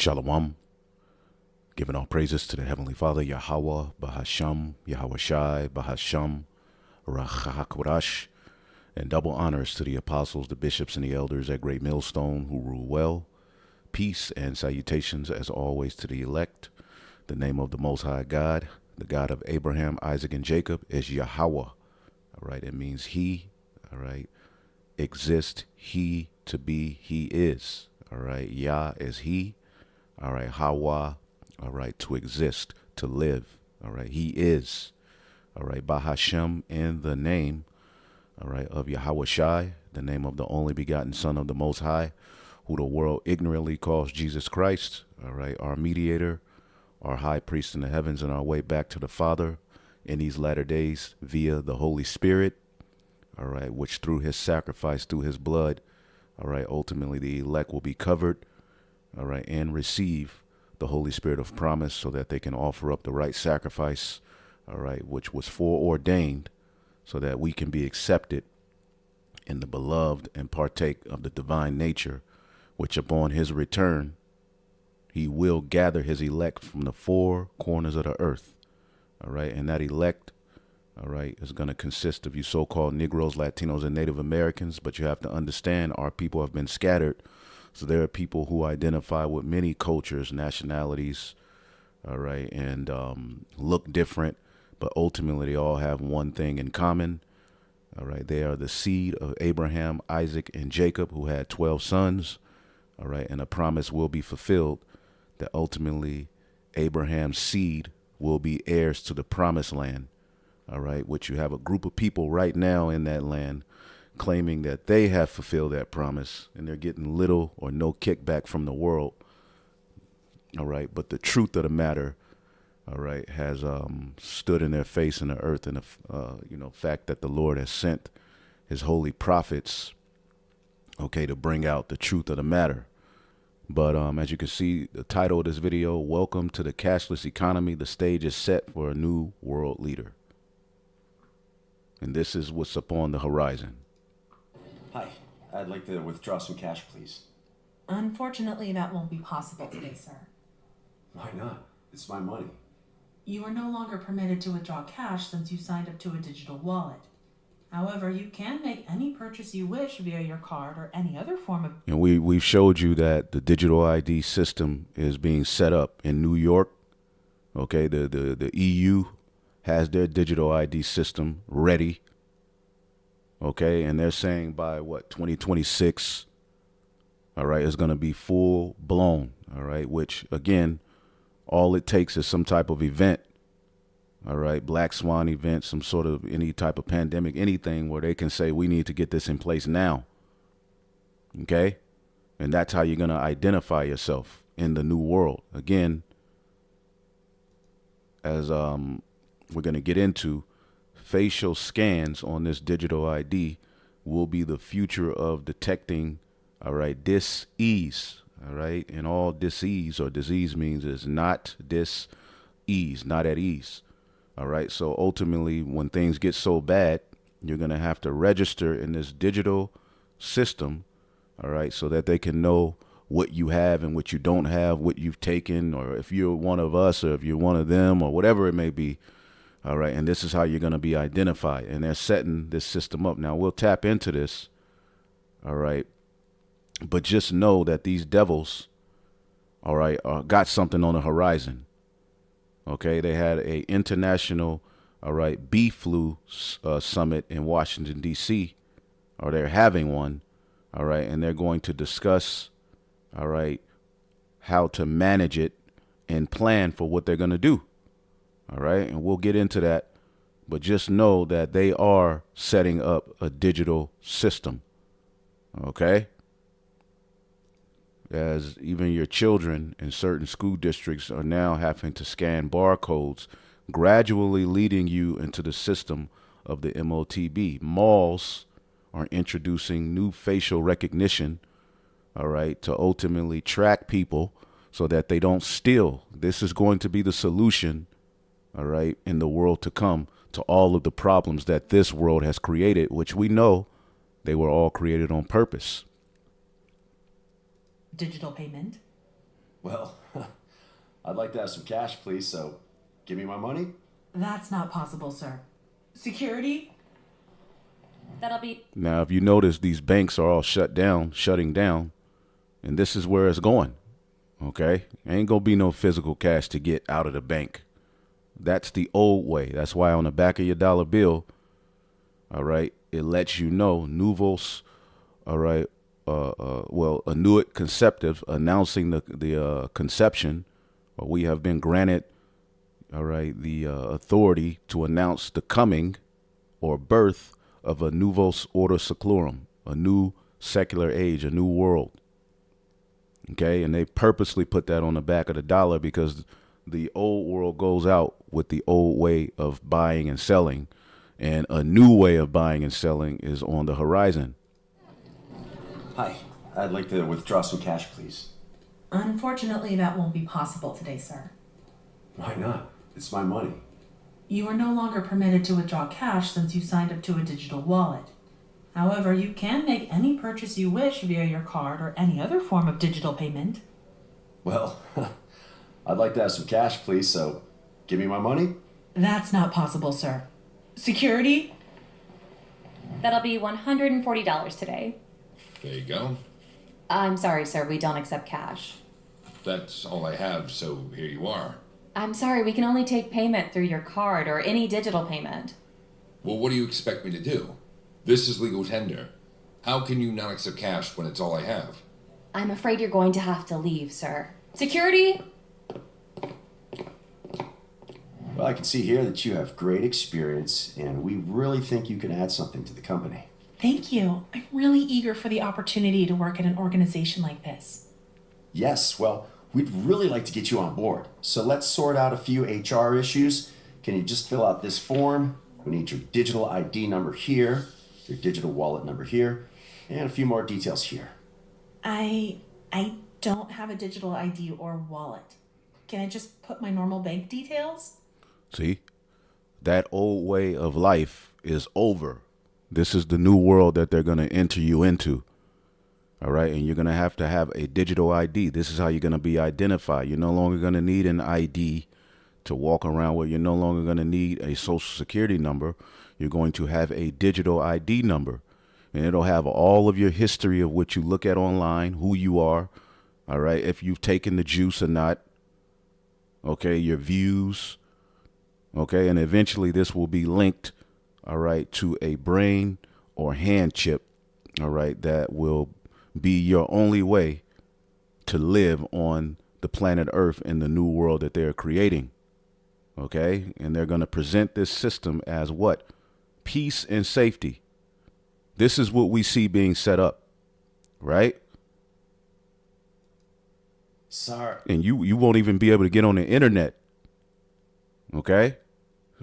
Shalom, giving all praises to the Heavenly Father, Yahweh, Bahasham, Yahweh Shai, Bahasham, Rachahakwadash, and double honors to the apostles, the bishops, and the elders at Great Millstone who rule well. Peace and salutations, as always, to the elect. The name of the Most High God, the God of Abraham, Isaac, and Jacob, is Yahweh. All right, it means He, all right, exist, He, to be, He is. All right, Yah is He. All right, Hawa, all right, to exist, to live. All right, He is. All right, Bahashem, in the name, all right, of Yahweh Shai, the name of the only begotten Son of the Most High, who the world ignorantly calls Jesus Christ. All right, our mediator, our high priest in the heavens, and our way back to the Father in these latter days via the Holy Spirit. All right, which through His sacrifice, through His blood, all right, ultimately the elect will be covered. All right, and receive the Holy Spirit of promise so that they can offer up the right sacrifice, all right, which was foreordained so that we can be accepted in the beloved and partake of the divine nature, which upon His return, He will gather His elect from the four corners of the earth, all right, and that elect, all right, is going to consist of you so-called Negroes, Latinos, and Native Americans, but you have to understand our people have been scattered. So there are people who identify with many cultures, nationalities, all right, and look different, but ultimately they all have one thing in common, all right. They are the seed of Abraham, Isaac, and Jacob, who had 12 sons, all right, and a promise will be fulfilled that ultimately Abraham's seed will be heirs to the promised land, all right, which you have a group of people right now in that land claiming that they have fulfilled that promise and they're getting little or no kickback from the world. All right. But the truth of the matter, all right, has stood in their face in the earth, and the fact that the Lord has sent His holy prophets, okay, to bring out the truth of the matter. But as you can see, the title of this video, Welcome to the Cashless Economy. The stage is set for a new world leader. And this is what's upon the horizon. Hi, I'd like to withdraw some cash, please. Unfortunately, that won't be possible today, sir. Why not? It's my money. You are no longer permitted to withdraw cash since you signed up to a digital wallet. However, you can make any purchase you wish via your card or any other form of... And we've showed you that the digital ID system is being set up in New York. Okay, the EU has their digital ID system ready. Okay, and they're saying by what, 2026, all right, is going to be full blown, all right, which again, all it takes is some type of event, all right, black swan event, some sort of any type of pandemic, anything where they can say we need to get this in place now. Okay, and that's how you're going to identify yourself in the new world. Again, as we're going to get into, facial scans on this digital ID will be the future of detecting, all right, dis-ease, all right? And all dis-ease or disease means is not dis-ease, not at ease, all right? So ultimately, when things get so bad, you're going to have to register in this digital system, all right, so that they can know what you have and what you don't have, what you've taken, or if you're one of us or if you're one of them or whatever it may be. All right, and this is how you're going to be identified, and they're setting this system up. Now, we'll tap into this, all right, but just know that these devils, all right, got something on the horizon, okay? They had a international, all right, bee flu summit in Washington, D.C., or they're having one, all right, and they're going to discuss, all right, how to manage it and plan for what they're going to do. All right, and we'll get into that, but just know that they are setting up a digital system, okay? As even your children in certain school districts are now having to scan barcodes, gradually leading you into the system of the MOTB. Malls are introducing new facial recognition, all right, to ultimately track people so that they don't steal. This is going to be the solution, all right, in the world to come to all of the problems that this world has created, which we know they were all created on purpose. digital payment. Well, I'd like to have some cash, please, so give me my money. That's not possible, sir. Security? That'll be Now, if you notice, these banks are all shutting down, and this is where it's going. Okay? Ain't gonna be no physical cash to get out of the bank. That's the old way. That's why on the back of your dollar bill, all right, it lets you know, Nuvos, all right, annuit conceptive, announcing the conception, or we have been granted, all right, the authority to announce the coming or birth of a Nuvos Order Seclorum, a new secular age, a new world. Okay, and they purposely put that on the back of the dollar because the old world goes out with the old way of buying and selling, and a new way of buying and selling is on the horizon. Hi, I'd like to withdraw some cash, please. Unfortunately, that won't be possible today, sir. Why not? It's my money. You are no longer permitted to withdraw cash since you signed up to a digital wallet. However, you can make any purchase you wish via your card or any other form of digital payment. Well, I'd like to have some cash, please, so give me my money. That's not possible, sir. Security? that'll be $140 today. There you go. I'm sorry, sir, we don't accept cash. That's all I have, so here you are. I'm sorry, we can only take payment through your card or any digital payment. Well, what do you expect me to do? This is legal tender. How can you not accept cash when it's all I have? I'm afraid you're going to have to leave, sir. Security? Well, I can see here that you have great experience, and we really think you can add something to the company. Thank you. I'm really eager for the opportunity to work at an organization like this. Yes, well, we'd really like to get you on board. So let's sort out a few HR issues. Can you just fill out this form? We need your digital ID number here, your digital wallet number here, and a few more details here. I don't have a digital ID or wallet. Can I just put my normal bank details? See, that old way of life is over. This is the new world that they're going to enter you into. All right. And you're going to have a digital ID. This is how you're going to be identified. You're no longer going to need an ID to walk around with. You're no longer going to need a social security number. You're going to have a digital ID number, and it'll have all of your history of what you look at online, who you are. All right. If you've taken the juice or not. Okay. Your views. Okay. And eventually this will be linked, all right, to a brain or hand chip. All right. That will be your only way to live on the planet Earth in the new world that they're creating. Okay. And they're going to present this system as what? Peace and safety. This is what we see being set up. Right. Sorry. And you won't even be able to get on the internet. Okay.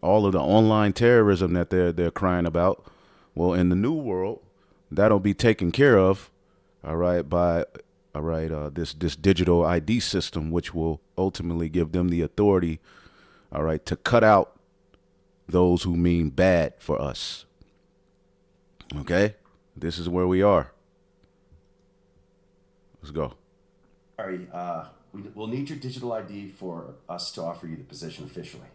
All of the online terrorism that they're crying about. Well, in the new world, that'll be taken care of. All right. By this digital ID system, which will ultimately give them the authority. All right. To cut out those who mean bad for us. Okay. This is where we are. Let's go. Sorry, we'll need your digital ID for us to offer you the position officially.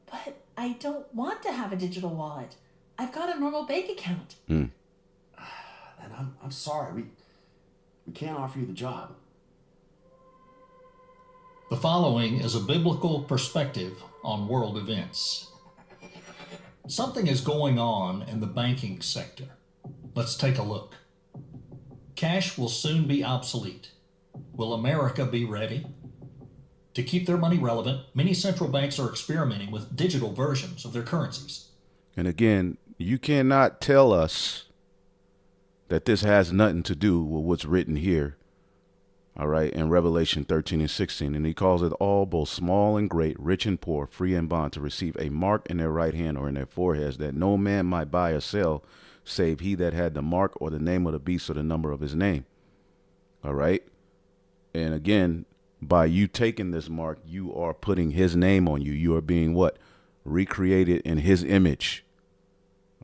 But I don't want to have a digital wallet. I've got a normal bank account. And I'm sorry, we can't offer you the job. The following is a biblical perspective on world events. Something is going on in the banking sector. Let's take a look. Cash will soon be obsolete. Will America be ready? To keep their money relevant, many central banks are experimenting with digital versions of their currencies. And again, you cannot tell us that this has nothing to do with what's written here. All right. In Revelation 13 and 16. And he calls it all, both small and great, rich and poor, free and bond, to receive a mark in their right hand or in their foreheads, that no man might buy or sell, save he that had the mark or the name of the beast or the number of his name. All right. And again, by you taking this mark, you are putting his name on you. You are being what? Recreated in his image.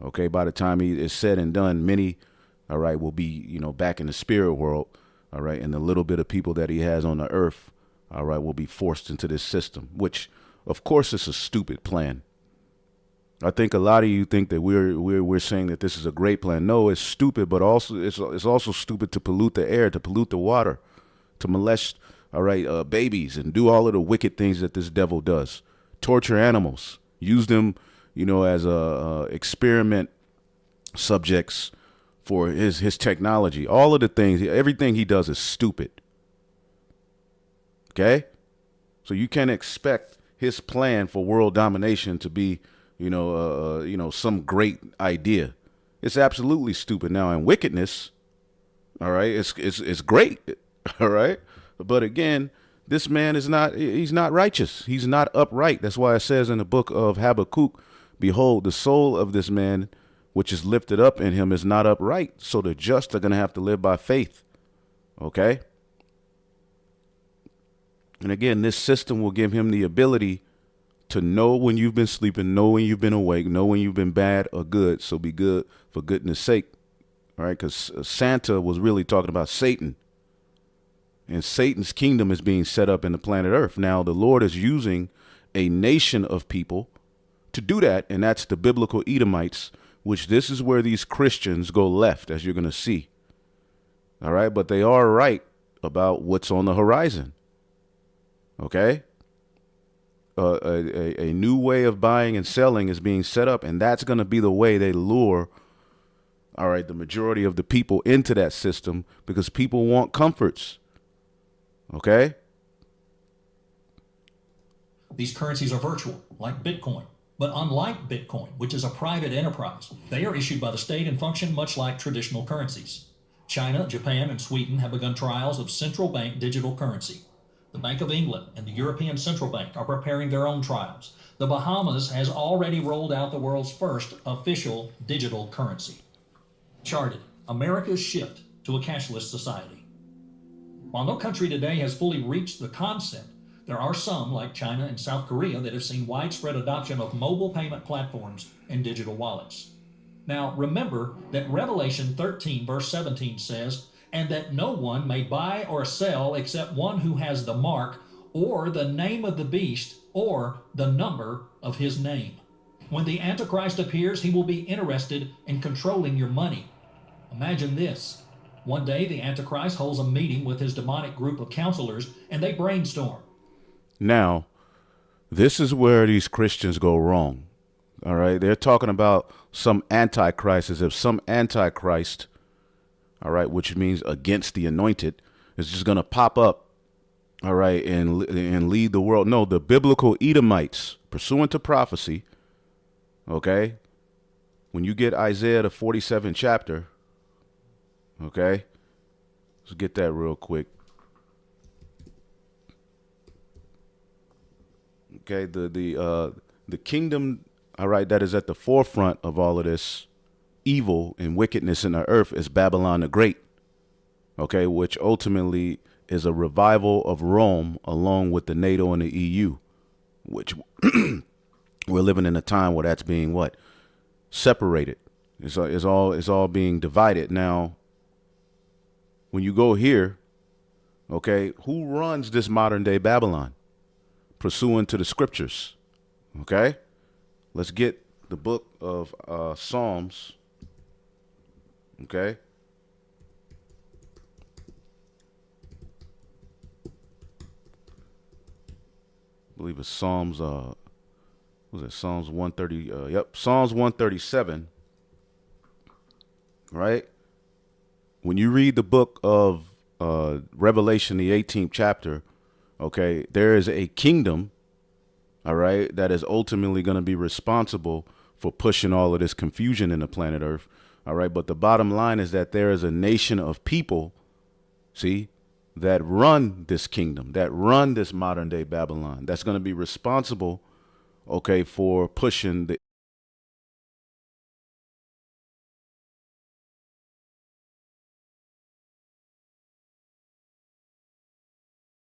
Okay. By the time he is said and done, many, all right, will be, back in the spirit world. All right. And the little bit of people that he has on the earth, all right, will be forced into this system, which, of course, is a stupid plan. I think a lot of you think that we're saying that this is a great plan. No, it's stupid, but also it's also stupid to pollute the air, to pollute the water, to molest, all right, babies, and do all of the wicked things that this devil does. Torture animals, use them, as experiment subjects for his technology. All of the things, everything he does is stupid. Okay, so you can't expect his plan for world domination to be, some great idea. It's absolutely stupid. Now, in wickedness, all right, it's great, all right. But again, this man he's not righteous. He's not upright. That's why it says in the book of Habakkuk, behold, the soul of this man, which is lifted up in him, is not upright. So the just are going to have to live by faith. Okay. And again, this system will give him the ability to know when you've been sleeping, know when you've been awake, know when you've been bad or good. So be good for goodness sake. All right. Because Santa was really talking about Satan. And Satan's kingdom is being set up in the planet Earth. Now, the Lord is using a nation of people to do that. And that's the biblical Edomites, which this is where these Christians go left, as you're going to see. All right. But they are right about what's on the horizon. Okay. A new way of buying and selling is being set up. And that's going to be the way they lure, all right, the majority of the people into that system, because people want comforts. Okay. These currencies are virtual, like Bitcoin. But unlike Bitcoin, which is a private enterprise, they are issued by the state and function much like traditional currencies. China, Japan, and Sweden have begun trials of central bank digital currency. The Bank of England and the European Central Bank are preparing their own trials. The Bahamas has already rolled out the world's first official digital currency. Charted, America's shift to a cashless society. While no country today has fully reached the concept, there are some, like China and South Korea, that have seen widespread adoption of mobile payment platforms and digital wallets. Now, remember that Revelation 13, verse 17 says, and that no one may buy or sell except one who has the mark or the name of the beast or the number of his name. When the Antichrist appears, he will be interested in controlling your money. Imagine this. One day, the Antichrist holds a meeting with his demonic group of counselors, and they brainstorm. Now, this is where these Christians go wrong. All right. They're talking about some Antichrist as if some Antichrist, all right, which means against the anointed, is just going to pop up, all right, and lead the world. No, the biblical Edomites, pursuant to prophecy, okay, when you get Isaiah, the 47th chapter, okay, let's get that real quick. Okay, the kingdom, all right, that is at the forefront of all of this evil and wickedness in the earth is Babylon the Great, okay, which ultimately is a revival of Rome along with the NATO and the EU, which we're living in a time where that's being what? Separated. It's all being divided. Now, when you go here, okay, who runs this modern day Babylon? Pursuant to the scriptures, okay? Let's get the book of Psalms. Okay. I believe it's Psalms, was it Psalms 130? Yep, Psalms 137. Right? When you read the book of Revelation, the 18th chapter, okay, there is a kingdom, all right, that is ultimately going to be responsible for pushing all of this confusion in the planet Earth. All right. But the bottom line is that there is a nation of people, see, that run this kingdom, that run this modern day Babylon, that's going to be responsible, okay, for pushing the